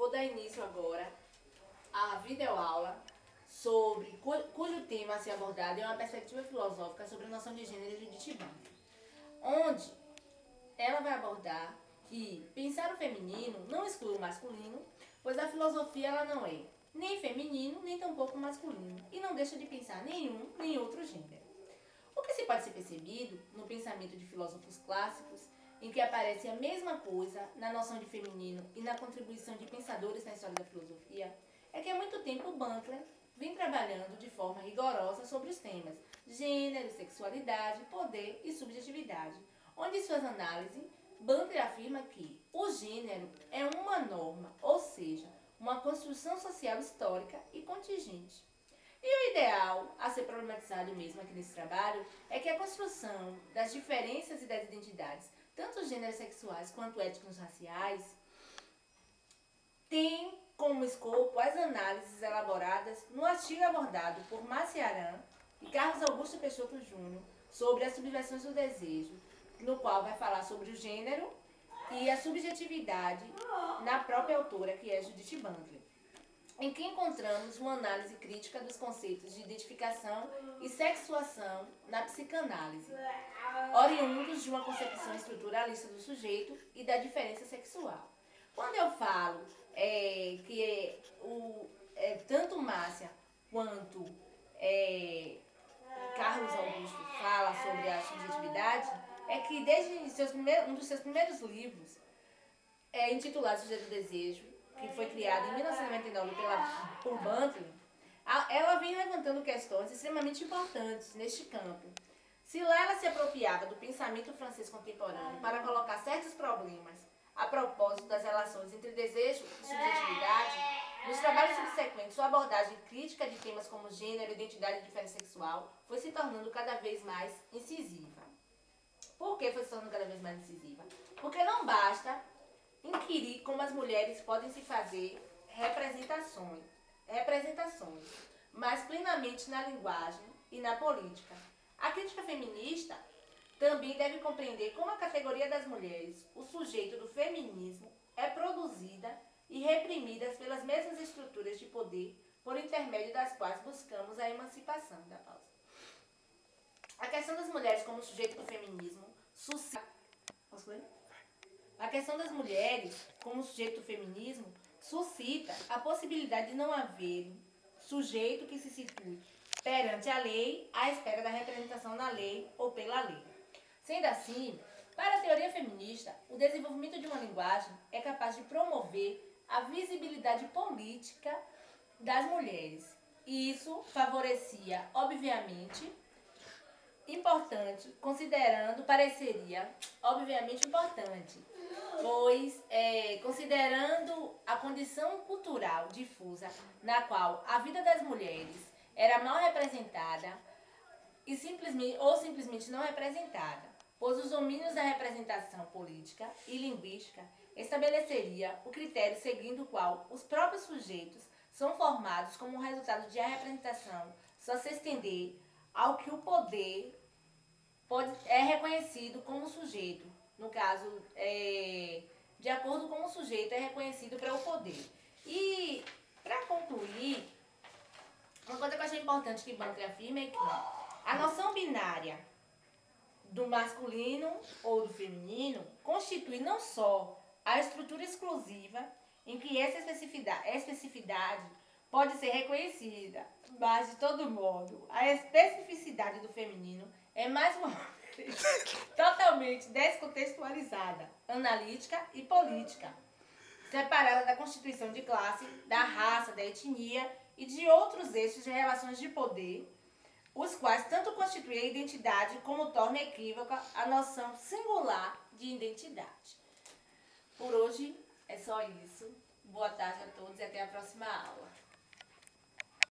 vou dar início agora à videoaula cujo tema a ser abordado é uma perspectiva filosófica sobre a noção de gênero e Judith Butler, onde ela vai abordar que pensar o feminino não exclui o masculino, pois a filosofia ela não é nem feminino, nem tampouco masculino, e não deixa de pensar nenhum nem outro gênero. O que se pode ser percebido no pensamento de filósofos clássicos, em que aparece a mesma coisa na noção de feminino e na contribuição de pensadores na história da filosofia, é que há muito tempo Butler vem trabalhando de forma rigorosa sobre os temas gênero, sexualidade, poder e subjetividade, onde em suas análises, Butler afirma que o gênero é uma norma, ou seja, uma construção social histórica e contingente. E o ideal a ser problematizado mesmo aqui nesse trabalho é que a construção das diferenças e das identidades, tanto gêneros sexuais quanto étnicos raciais, tem como escopo as análises elaboradas no artigo abordado por Maciaran e Carlos Augusto Peixoto Júnior sobre as subversões do desejo, no qual vai falar sobre o gênero e a subjetividade na própria autora, que é Judith Butler, em que encontramos uma análise crítica dos conceitos de identificação e sexuação na psicanálise, oriundos de uma concepção estruturalista do sujeito e da diferença sexual. Quando eu falo que tanto Márcia quanto Carlos Augusto fala sobre a subjetividade, é que desde um dos seus primeiros livros, intitulado Sujeito do Desejo, que foi criado em 1999 por Butler, ela vem levantando questões extremamente importantes neste campo. Se lá ela se apropriava do pensamento francês contemporâneo para colocar certos problemas a propósito das relações entre desejo e subjetividade, nos trabalhos subsequentes, sua abordagem crítica de temas como gênero, identidade e diferença sexual foi se tornando cada vez mais incisiva. Por que foi se tornando cada vez mais incisiva? Porque não basta inquirir como as mulheres podem se fazer representações, mas plenamente na linguagem e na política. A crítica feminista também deve compreender como a categoria das mulheres, o sujeito do feminismo, é produzida e reprimida pelas mesmas estruturas de poder por intermédio das quais buscamos a emancipação da pausa. A questão das mulheres como sujeito do feminismo suscita... Posso ler? A questão das mulheres como sujeito do feminismo suscita a possibilidade de não haver sujeito que se situe perante a lei à espera da representação na lei ou pela lei. Sendo assim, para a teoria feminista, o desenvolvimento de uma linguagem é capaz de promover a visibilidade política das mulheres. E isso favorecia, obviamente, pois considerando a condição cultural difusa na qual a vida das mulheres era mal representada ou simplesmente não representada, pois os domínios da representação política e linguística estabeleceria o critério seguindo o qual os próprios sujeitos são formados como resultado de a representação só se estender ao que o poder é reconhecido como sujeito. No caso, de acordo com o sujeito é reconhecido para o poder. E, para concluir, uma coisa que eu achei importante que Butler afirma é que a noção binária do masculino ou do feminino constitui não só a estrutura exclusiva em que essa especificidade pode ser reconhecida, mas, de todo modo, a especificidade do feminino é mais uma vez totalmente descontextualizada, analítica e política, separada da constituição de classe, da raça, da etnia e de outros eixos de relações de poder, os quais tanto constituem a identidade como tornam equívoca a noção singular de identidade. Por hoje é só isso. Boa tarde a todos e até a próxima aula.